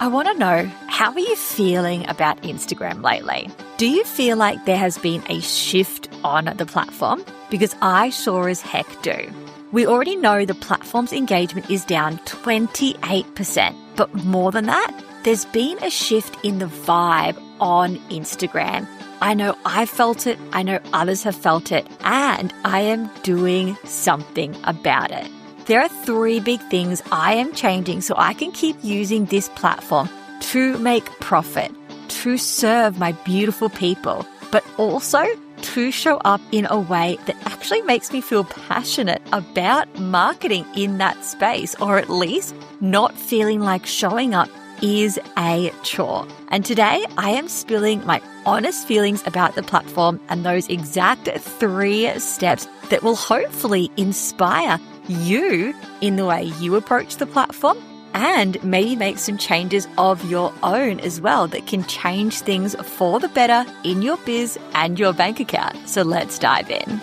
I want to know, how are you feeling about Instagram lately? Do you feel like there has been a shift on the platform? Because I sure as heck do. We already know the platform's engagement is down 28%, but more than that, there's been a shift in the vibe on Instagram. I know I've felt it, I know others have felt it, and I am doing something about it. There are 3 big things I am changing so I can keep using this platform to make profit, to serve my beautiful people, but also to show up in a way that actually makes me feel passionate about marketing in that space, or at least not feeling like showing up is a chore. And today I am spilling my honest feelings about the platform and those exact 3 steps that will hopefully inspire you in the way you approach the platform, and maybe make some changes of your own as well that can change things for the better in your biz and your bank account. So let's dive in.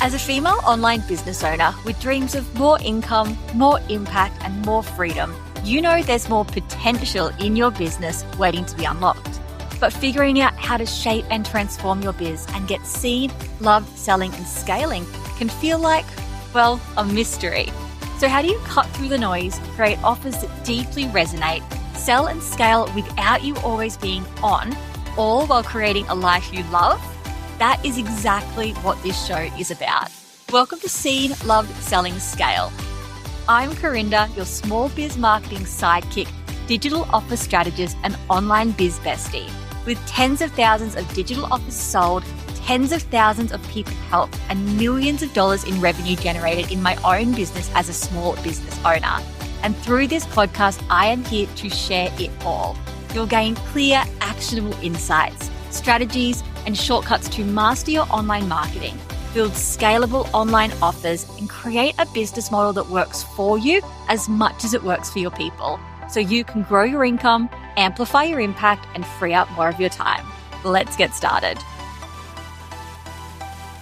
As a female online business owner with dreams of more income, more impact, and more freedom, you know there's more potential in your business waiting to be unlocked. But figuring out how to shape and transform your biz and get seen, loved, selling, and scaling can feel like, well, a mystery. So how do you cut through the noise, create offers that deeply resonate, sell and scale without you always being on, all while creating a life you love? That is exactly what this show is about. Welcome to Seen, Loved, Selling, Scale. I'm Corinda, your small biz marketing sidekick, digital offer strategist, and online biz bestie. With tens of thousands of digital offers sold, tens of thousands of people helped, and millions of dollars in revenue generated in my own business as a small business owner. And through this podcast, I am here to share it all. You'll gain clear, actionable insights, strategies, and shortcuts to master your online marketing, build scalable online offers, and create a business model that works for you as much as it works for your people, so you can grow your income, amplify your impact, and free up more of your time. Let's get started.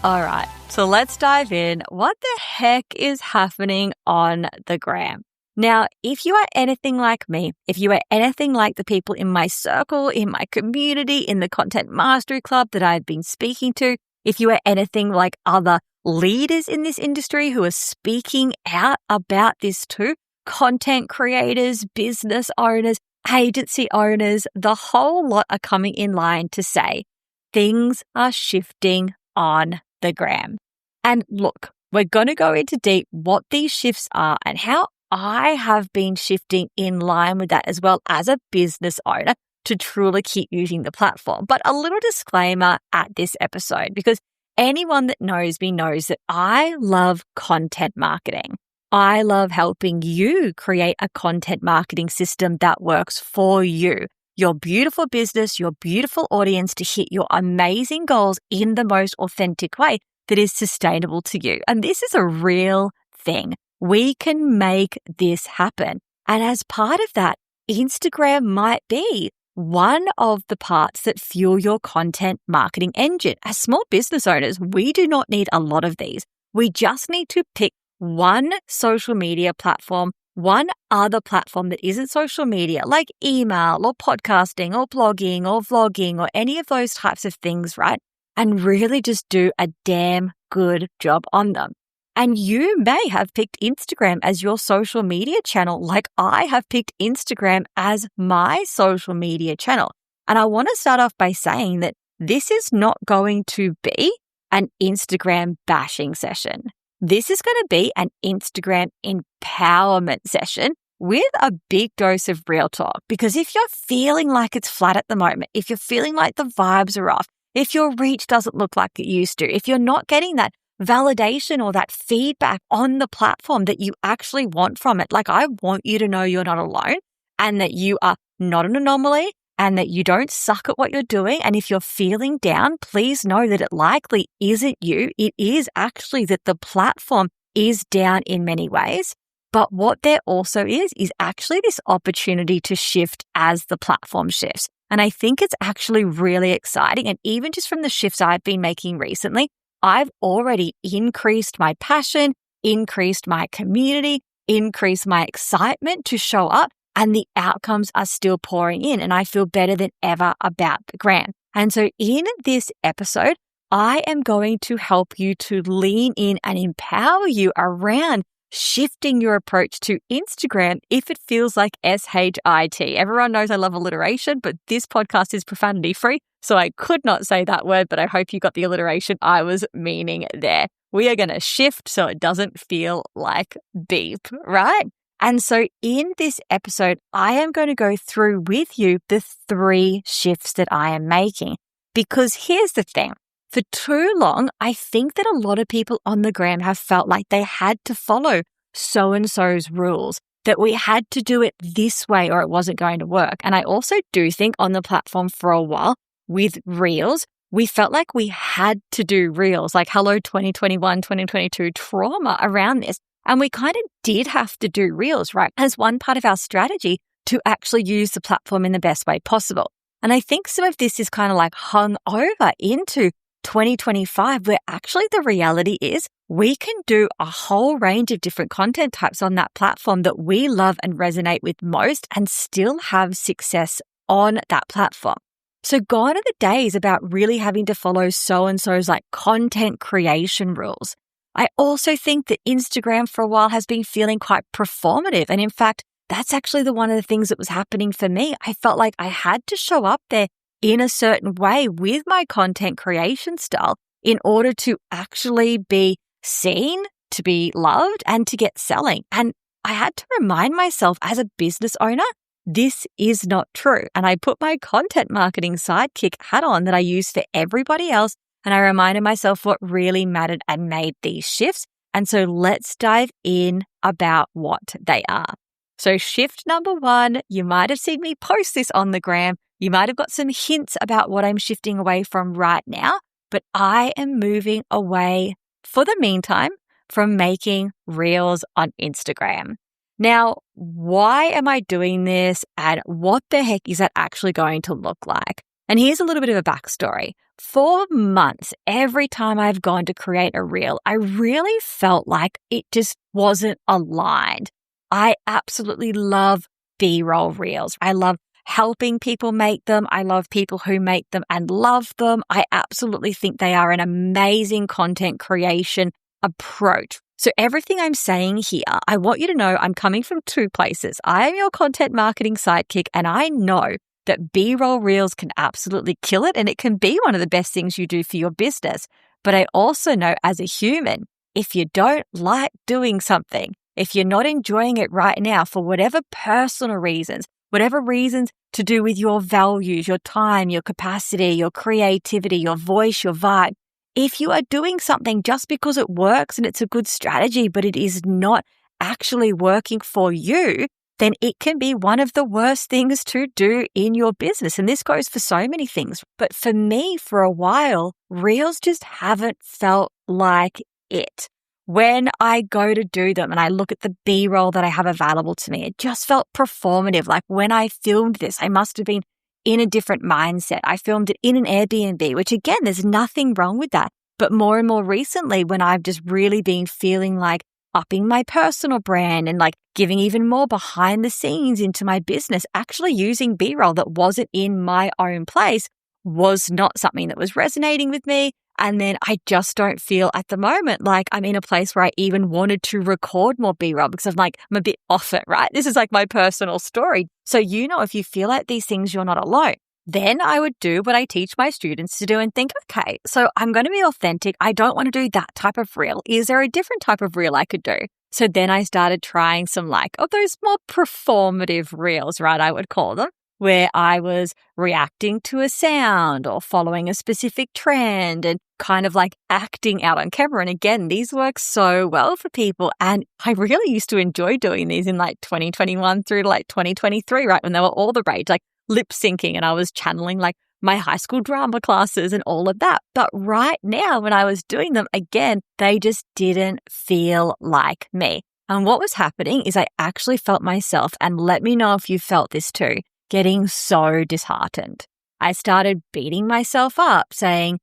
All right, so let's dive in. What the heck is happening on the gram? Now, if you are anything like me, if you are anything like the people in my circle, in my community, in the Content Mastery Club that I've been speaking to, if you are anything like other leaders in this industry who are speaking out about this too, content creators, business owners, agency owners, the whole lot are coming in line to say things are shifting on the gram. And look, we're going to go into deep what these shifts are and how I have been shifting in line with that as well as a business owner to truly keep using the platform. But a little disclaimer at this episode, because anyone that knows me knows that I love content marketing. I love helping you create a content marketing system that works for you, your beautiful business, your beautiful audience, to hit your amazing goals in the most authentic way that is sustainable to you. And this is a real thing. We can make this happen. And as part of that, Instagram might be one of the parts that fuel your content marketing engine. As small business owners, we do not need a lot of these. We just need to pick one social media platform, one other platform that isn't social media, like email or podcasting or blogging or vlogging or any of those types of things, right? And really just do a damn good job on them. And you may have picked Instagram as your social media channel, like I have picked Instagram as my social media channel. And I want to start off by saying that this is not going to be an Instagram bashing session. This is going to be an Instagram empowerment session with a big dose of real talk. Because if you're feeling like it's flat at the moment, if you're feeling like the vibes are off, if your reach doesn't look like it used to, if you're not getting that validation or that feedback on the platform that you actually want from it, like I want you to know you're not alone and that you are not an anomaly and that you don't suck at what you're doing. And if you're feeling down, please know that it likely isn't you. It is actually that the platform is down in many ways. But what there also is actually this opportunity to shift as the platform shifts. And I think it's actually really exciting. And even just from the shifts I've been making recently, I've already increased my passion, increased my community, increase my excitement to show up, and the outcomes are still pouring in, and I feel better than ever about the gram. And so in this episode, I am going to help you to lean in and empower you around shifting your approach to Instagram if it feels like SHIT. Everyone knows I love alliteration, but this podcast is profanity free, so I could not say that word, but I hope you got the alliteration I was meaning there. We are going to shift so it doesn't feel like beep, right? And so in this episode, I am going to go through with you the 3 shifts that I am making. Because here's the thing. For too long, I think that a lot of people on the gram have felt like they had to follow so-and-so's rules, that we had to do it this way or it wasn't going to work. And I also do think on the platform for a while with Reels, we felt like we had to do Reels, like hello 2021, 2022 trauma around this. And we kind of did have to do Reels, right, as one part of our strategy to actually use the platform in the best way possible. And I think some of this is kind of like hung over into 2025, where actually the reality is we can do a whole range of different content types on that platform that we love and resonate with most and still have success on that platform. So gone are the days about really having to follow so-and-so's like content creation rules. I also think that Instagram for a while has been feeling quite performative. And in fact, that's actually one of the things that was happening for me. I felt like I had to show up there in a certain way with my content creation style in order to actually be seen, to be loved, and to get selling. And I had to remind myself as a business owner, this is not true. And I put my content marketing sidekick hat on that I use for everybody else. And I reminded myself what really mattered and made these shifts. And so let's dive in about what they are. So shift number 1, you might have seen me post this on the gram. You might have got some hints about what I'm shifting away from right now, but I am moving away for the meantime from making Reels on Instagram. Now, why am I doing this and what the heck is that actually going to look like? And here's a little bit of a backstory. For months, every time I've gone to create a reel, I really felt like it just wasn't aligned. I absolutely love B-roll reels. I love helping people make them. I love people who make them and love them. I absolutely think they are an amazing content creation approach. So everything I'm saying here, I want you to know I'm coming from 2 places. I am your content marketing sidekick, and I know that B-roll reels can absolutely kill it, and it can be one of the best things you do for your business. But I also know as a human, if you don't like doing something, if you're not enjoying it right now for whatever personal reasons, whatever reasons to do with your values, your time, your capacity, your creativity, your voice, your vibe, if you are doing something just because it works and it's a good strategy, but it is not actually working for you, then it can be one of the worst things to do in your business. And this goes for so many things. But for me, for a while, reels just haven't felt like it. When I go to do them and I look at the B-roll that I have available to me, it just felt performative. Like when I filmed this, I must have been in a different mindset. I filmed it in an Airbnb, which again, there's nothing wrong with that. But more and more recently, when I've just really been feeling like upping my personal brand and like giving even more behind the scenes into my business, actually using B-roll that wasn't in my own place was not something that was resonating with me. And then I just don't feel at the moment like I'm in a place where I even wanted to record more B-roll because I'm a bit off it, right? This is like my personal story. So, if you feel like these things, you're not alone. Then I would do what I teach my students to do and think, okay, so I'm going to be authentic. I don't want to do that type of reel. Is there a different type of reel I could do? So then I started trying some those more performative reels, right? I would call them, where I was reacting to a sound or following a specific trend and kind of like acting out on camera. And again, these work so well for people. And I really used to enjoy doing these in 2021 through to 2023, right? When they were all the rage, lip syncing, and I was channeling my high school drama classes and all of that. But right now, when I was doing them again, they just didn't feel like me. And what was happening is I actually felt myself, and let me know if you felt this too, getting so disheartened. I started beating myself up saying,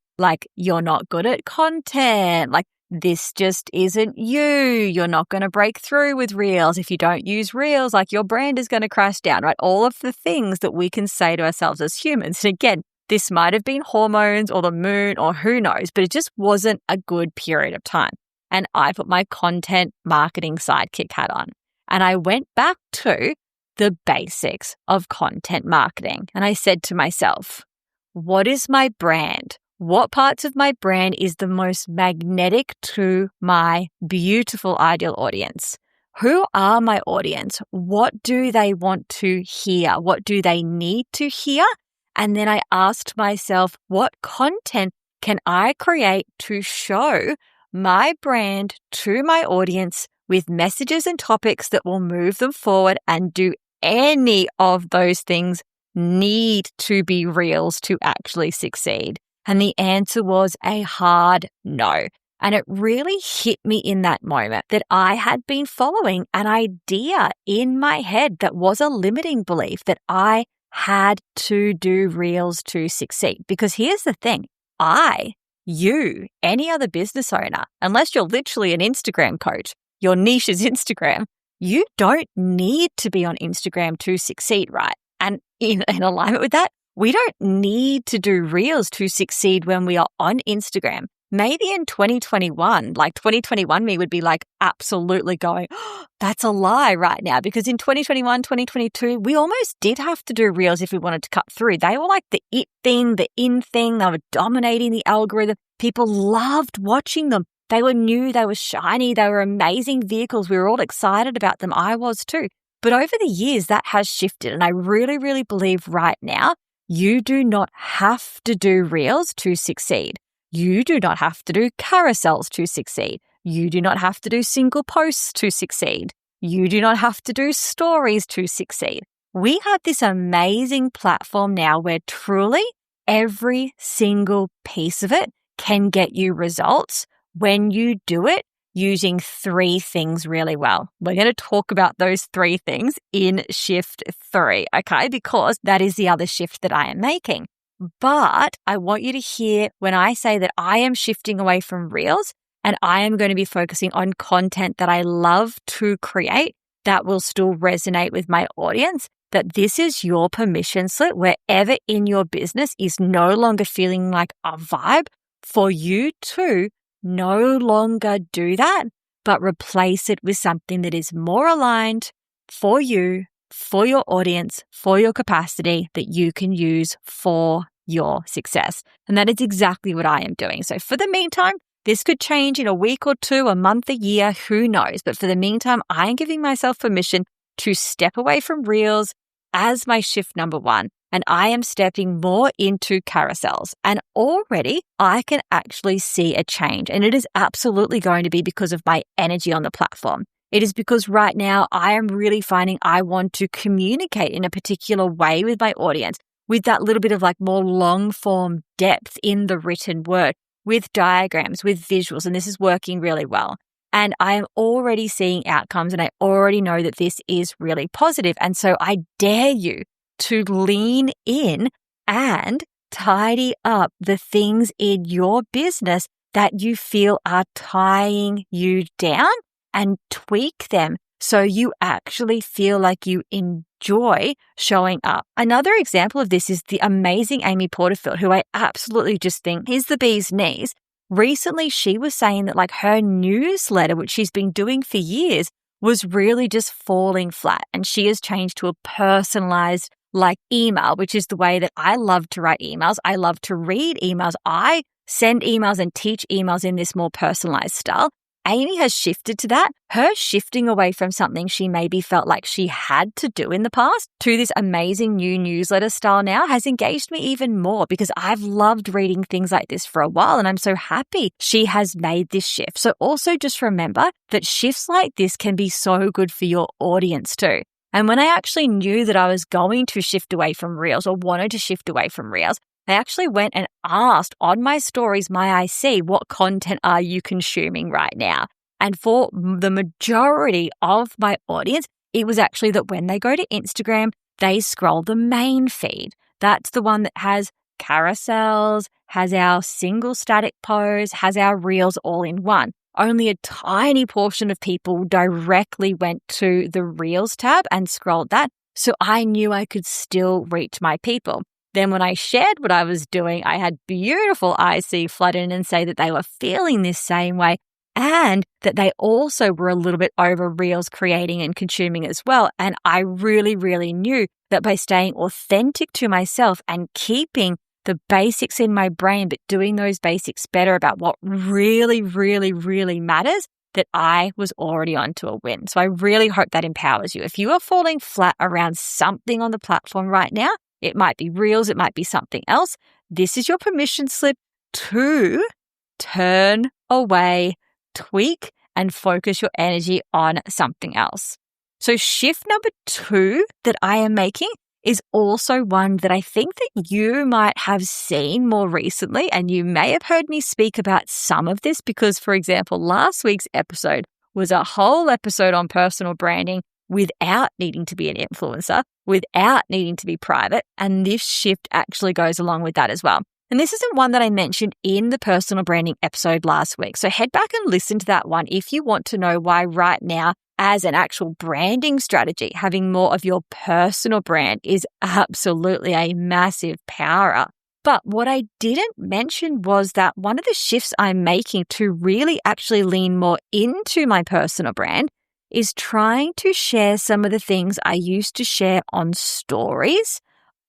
you're not good at content. this just isn't you. You're not going to break through with Reels. If you don't use Reels, like your brand is going to crash down, right? All of the things that we can say to ourselves as humans. And again, this might have been hormones or the moon or who knows, but it just wasn't a good period of time. And I put my content marketing sidekick hat on and I went back to the basics of content marketing. And I said to myself, what is my brand? What parts of my brand is the most magnetic to my beautiful ideal audience? Who are my audience? What do they want to hear? What do they need to hear? And then I asked myself, what content can I create to show my brand to my audience with messages and topics that will move them forward? And do any of those things need to be Reels to actually succeed? And the answer was a hard no. And it really hit me in that moment that I had been following an idea in my head that was a limiting belief that I had to do Reels to succeed. Because here's the thing, you, any other business owner, unless you're literally an Instagram coach, your niche is Instagram, you don't need to be on Instagram to succeed, right? And in alignment with that, we don't need to do Reels to succeed when we are on Instagram. Maybe in 2021, like 2021 me would be like absolutely going, oh, that's a lie right now. Because in 2021, 2022, we almost did have to do Reels if we wanted to cut through. They were like the it thing, the in thing. They were dominating the algorithm. People loved watching them. They were new, they were shiny, they were amazing vehicles. We were all excited about them. I was too. But over the years, that has shifted. And I really, really believe right now, you do not have to do Reels to succeed. You do not have to do carousels to succeed. You do not have to do single posts to succeed. You do not have to do stories to succeed. We have this amazing platform now where truly every single piece of it can get you results when you do it using 3 things really well. We're going to talk about those 3 things in shift 3, okay? Because that is the other shift that I am making. But I want you to hear when I say that I am shifting away from Reels and I am going to be focusing on content that I love to create that will still resonate with my audience, that this is your permission slip wherever in your business is no longer feeling like a vibe for you to no longer do that, but replace it with something that is more aligned for you, for your audience, for your capacity that you can use for your success. And that is exactly what I am doing. So for the meantime, this could change in a week or 2, a month, a year, who knows? But for the meantime, I am giving myself permission to step away from Reels as my shift number 1. And I am stepping more into carousels. And already I can actually see a change. And it is absolutely going to be because of my energy on the platform. It is because right now I am really finding I want to communicate in a particular way with my audience, with that little bit of like more long form depth in the written word, with diagrams, with visuals. And this is working really well. And I am already seeing outcomes and I already know that this is really positive. And so I dare you to lean in and tidy up the things in your business that you feel are tying you down and tweak them so you actually feel like you enjoy showing up. Another example of this is the amazing Amy Porterfield, who I absolutely just think is the bee's knees. Recently, she was saying that like her newsletter, which she's been doing for years, was really just falling flat. And she has changed to a personalized like email, which is the way that I love to write emails. I love to read emails. I send emails and teach emails in this more personalized style. Amy has shifted to that. Her shifting away from something she maybe felt like she had to do in the past to this amazing new newsletter style now has engaged me even more because I've loved reading things like this for a while and I'm so happy she has made this shift. So also just remember that shifts like this can be so good for your audience too. And when I actually knew that I was going to shift away from Reels or wanted to shift away from Reels, I actually went and asked on my stories, my IC, what content are you consuming right now? And for the majority of my audience, it was actually that when they go to Instagram, they scroll the main feed. That's the one that has carousels, has our single static pose, has our Reels all in one. only a tiny portion of people directly went to the Reels tab and scrolled that. So I knew I could still reach my people. Then when I shared what I was doing, I had beautiful IC flood in and say that they were feeling this same way and that they also were a little bit over Reels creating and consuming as well. And I really, really knew that by staying authentic to myself and keeping the basics in my brain, but doing those basics better about what really, really, really matters, that I was already onto a win. So I really hope that empowers you. If you are falling flat around something on the platform right now, it might be Reels, it might be something else. This is your permission slip to turn away, tweak, and focus your energy on something else. So shift number 2 that I am making is also one that I think that you might have seen more recently, and you may have heard me speak about some of this because, for example, last week's episode was a whole episode on personal branding without needing to be an influencer, without needing to be private, and this shift actually goes along with that as well. And this isn't one that I mentioned in the personal branding episode last week, so head back and listen to that one if you want to know why right now, as an actual branding strategy, having more of your personal brand is absolutely a massive power up. But what I didn't mention was that one of the shifts I'm making to really actually lean more into my personal brand is trying to share some of the things I used to share on stories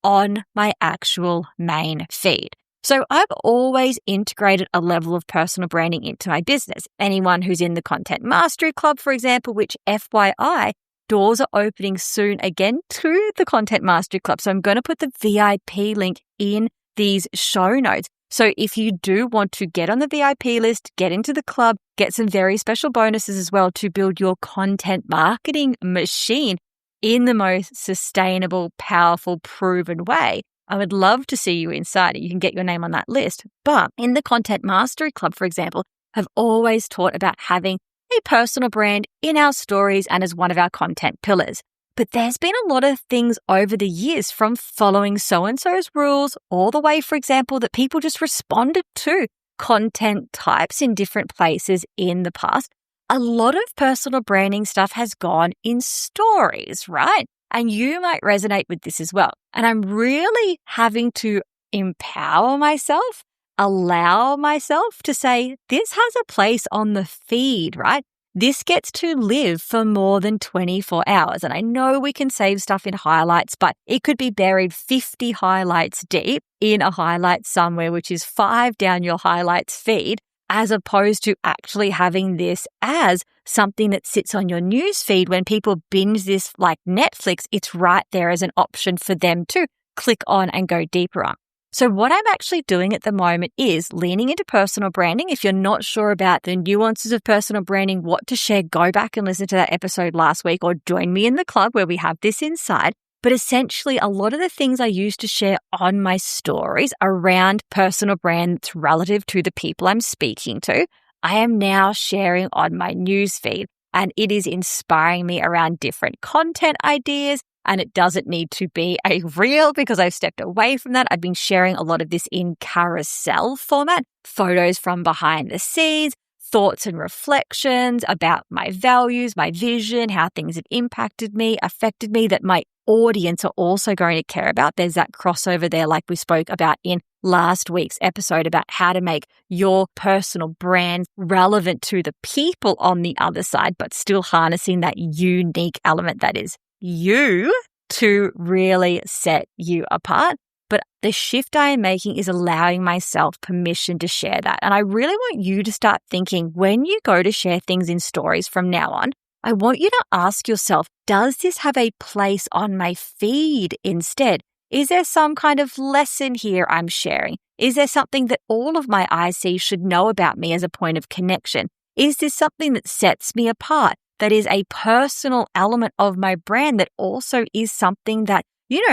on my actual main feed. So I've always integrated a level of personal branding into my business. Anyone who's in the Content Mastery Club, for example, which FYI, doors are opening soon again to the Content Mastery Club. So I'm going to put the VIP link in these show notes. So if you do want to get on the VIP list, get into the club, get some very special bonuses as well to build your content marketing machine in the most sustainable, powerful, proven way, I would love to see you inside it. You can get your name on that list. But in the Content Mastery Club, for example, I've always taught about having a personal brand in our stories and as one of our content pillars. But there's been a lot of things over the years, from following so-and-so's rules all the way, for example, that people just responded to content types in different places in the past. A lot of personal branding stuff has gone in stories, right? And you might resonate with this as well. And I'm really having to empower myself, allow myself to say, this has a place on the feed, right? This gets to live for more than 24 hours. And I know we can save stuff in highlights, but it could be buried 50 highlights deep in a highlight somewhere, which is 5 down your highlights feed, as opposed to actually having this as something that sits on your news feed. When people binge this like Netflix, it's right there as an option for them to click on and go deeper on. So what I'm actually doing at the moment is leaning into personal branding. If you're not sure about the nuances of personal branding, what to share, go back and listen to that episode last week or join me in the club where we have this inside. But essentially, a lot of the things I used to share on my stories around personal brand that's relative to the people I'm speaking to, I am now sharing on my newsfeed. And it is inspiring me around different content ideas. And it doesn't need to be a reel because I've stepped away from that. I've been sharing a lot of this in carousel format, photos from behind the scenes, thoughts and reflections about my values, my vision, how things have impacted me, affected me, that my audience are also going to care about. There's that crossover there, like we spoke about in last week's episode, about how to make your personal brand relevant to the people on the other side, but still harnessing that unique element that is you to really set you apart. But the shift I am making is allowing myself permission to share that. And I really want you to start thinking, when you go to share things in stories from now on, I want you to ask yourself, does this have a place on my feed instead? Is there some kind of lesson here I'm sharing? Is there something that all of my IC should know about me as a point of connection? Is this something that sets me apart, that is a personal element of my brand, that also is something that,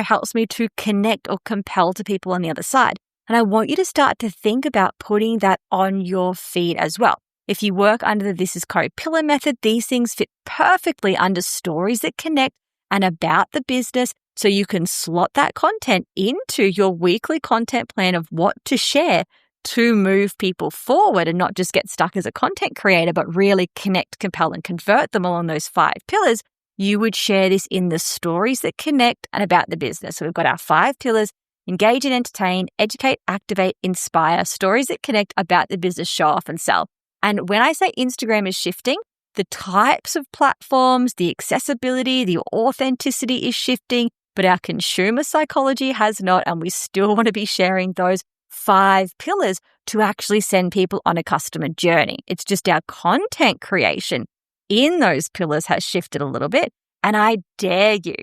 helps me to connect or compel to people on the other side? And I want you to start to think about putting that on your feed as well. If you work under the This Is Co-Pillar method, these things fit perfectly under stories that connect and about the business, so you can slot that content into your weekly content plan of what to share to move people forward and not just get stuck as a content creator, but really connect, compel, and convert them along those 5 pillars, you would share this in the stories that connect and about the business. So we've got our 5 pillars: engage and entertain, educate, activate, inspire, stories that connect, about the business, show off, and sell. And when I say Instagram is shifting, the types of platforms, the accessibility, the authenticity is shifting, but our consumer psychology has not, and we still want to be sharing those 5 pillars to actually send people on a customer journey. It's just our content creation in those pillars has shifted a little bit, and I dare you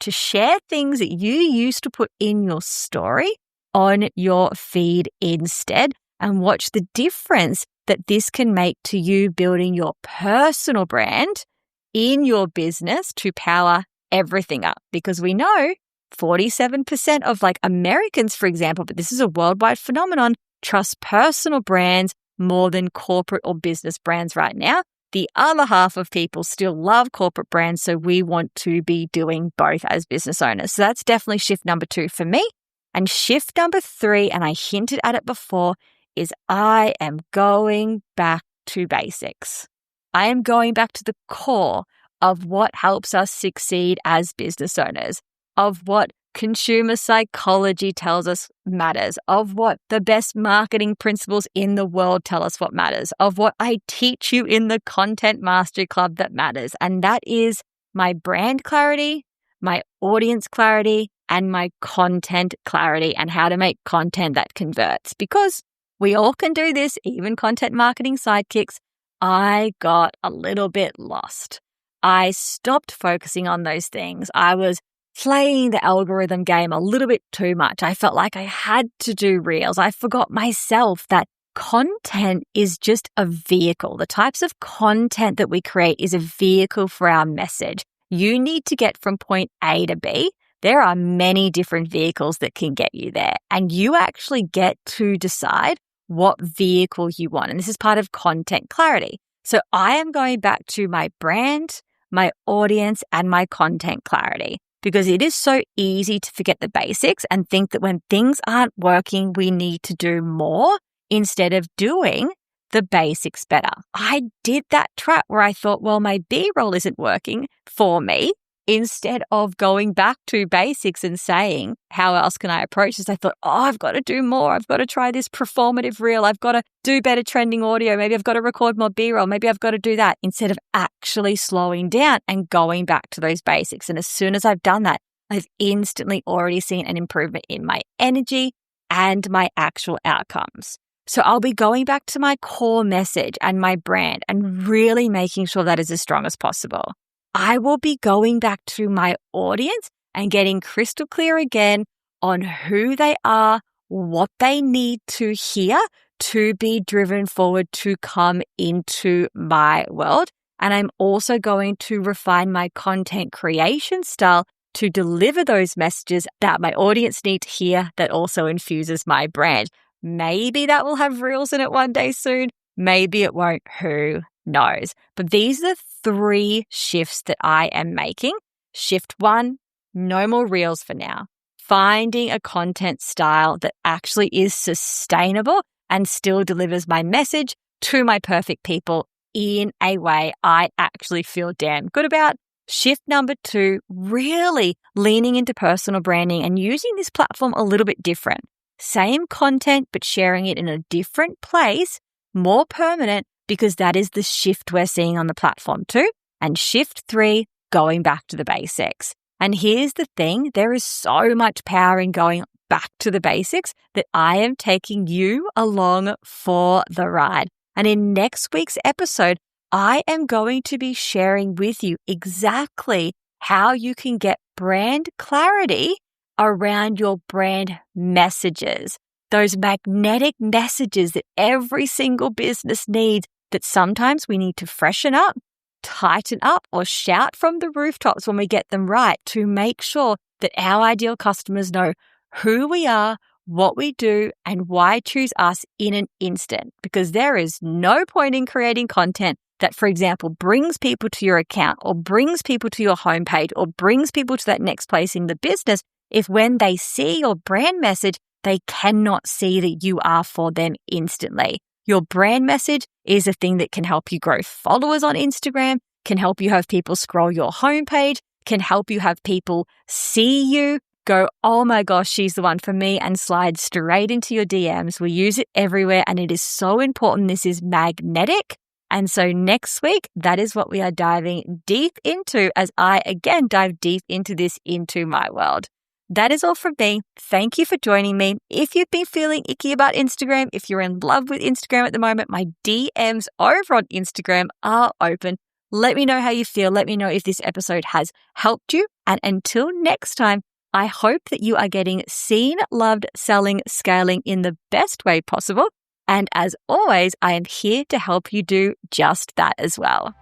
to share things that you used to put in your story on your feed instead, and watch the difference that this can make to you building your personal brand in your business to power everything up. Because we know 47% of Americans, for example, but this is a worldwide phenomenon, trust personal brands more than corporate or business brands right now. The other half of people still love corporate brands, so we want to be doing both as business owners. So that's definitely shift number 2 for me. And shift number 3, and I hinted at it before, is I am going back to basics. I am going back to the core of what helps us succeed as business owners, of what consumer psychology tells us matters, of what the best marketing principles in the world tell us what matters, of what I teach you in the Content Mastery Club that matters. And that is my brand clarity, my audience clarity, and my content clarity, and how to make content that converts. Because we all can do this, even content marketing sidekicks. I got a little bit lost. I stopped focusing on those things. I was playing the algorithm game a little bit too much. I felt like I had to do reels. I forgot myself that content is just a vehicle. The types of content that we create is a vehicle for our message. You need to get from point A to B. There are many different vehicles that can get you there, and you actually get to decide what vehicle you want. And this is part of content clarity. So I am going back to my brand, my audience, and my content clarity, because it is so easy to forget the basics and think that when things aren't working, we need to do more instead of doing the basics better. I did that trap where I thought, well, my B-roll isn't working for me. Instead of going back to basics and saying, how else can I approach this? I thought, I've got to do more. I've got to try this performative reel. I've got to do better trending audio. Maybe I've got to record more B-roll. Maybe I've got to do that, instead of actually slowing down and going back to those basics. And as soon as I've done that, I've instantly already seen an improvement in my energy and my actual outcomes. So I'll be going back to my core message and my brand and really making sure that is as strong as possible. I will be going back to my audience and getting crystal clear again on who they are, what they need to hear to be driven forward to come into my world. And I'm also going to refine my content creation style to deliver those messages that my audience need to hear that also infuses my brand. Maybe that will have reels in it one day soon. Maybe it won't. Who knows? But these are the 3 shifts that I am making. Shift 1, no more reels for now. Finding a content style that actually is sustainable and still delivers my message to my perfect people in a way I actually feel damn good about. Shift number 2, really leaning into personal branding and using this platform a little bit different. Same content, but sharing it in a different place, more permanent, because that is the shift we're seeing on the platform too. And shift 3, going back to the basics. And here's the thing, there is so much power in going back to the basics that I am taking you along for the ride. And in next week's episode, I am going to be sharing with you exactly how you can get brand clarity around your brand messages, those magnetic messages that every single business needs, that sometimes we need to freshen up, tighten up, or shout from the rooftops when we get them right, to make sure that our ideal customers know who we are, what we do, and why choose us in an instant. Because there is no point in creating content that, for example, brings people to your account or brings people to your homepage or brings people to that next place in the business if when they see your brand message, they cannot see that you are for them instantly. Your brand message is a thing that can help you grow followers on Instagram, can help you have people scroll your homepage, can help you have people see you, go, oh my gosh, she's the one for me, and slide straight into your DMs. We use it everywhere and it is so important. This is magnetic. And so next week, that is what we are diving deep into as I again dive deep into this into my world. That is all from me. Thank you for joining me. If you've been feeling icky about Instagram, if you're in love with Instagram at the moment, my DMs over on Instagram are open. Let me know how you feel. Let me know if this episode has helped you. And until next time, I hope that you are getting seen, loved, selling, scaling in the best way possible. And as always, I am here to help you do just that as well.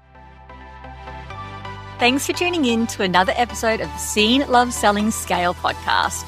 Thanks for tuning in to another episode of the Seen, Love, Selling, Scale podcast.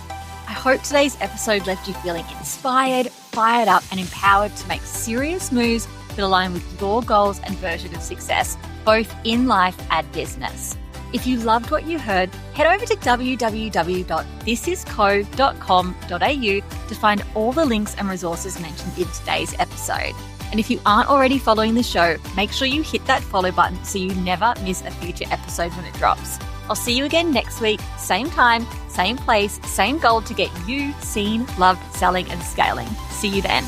I hope today's episode left you feeling inspired, fired up, and empowered to make serious moves that align with your goals and version of success, both in life and business. If you loved what you heard, head over to www.thisisco.com.au to find all the links and resources mentioned in today's episode. And if you aren't already following the show, make sure you hit that follow button so you never miss a future episode when it drops. I'll see you again next week, same time, same place, same goal to get you seen, loved, selling, and scaling. See you then.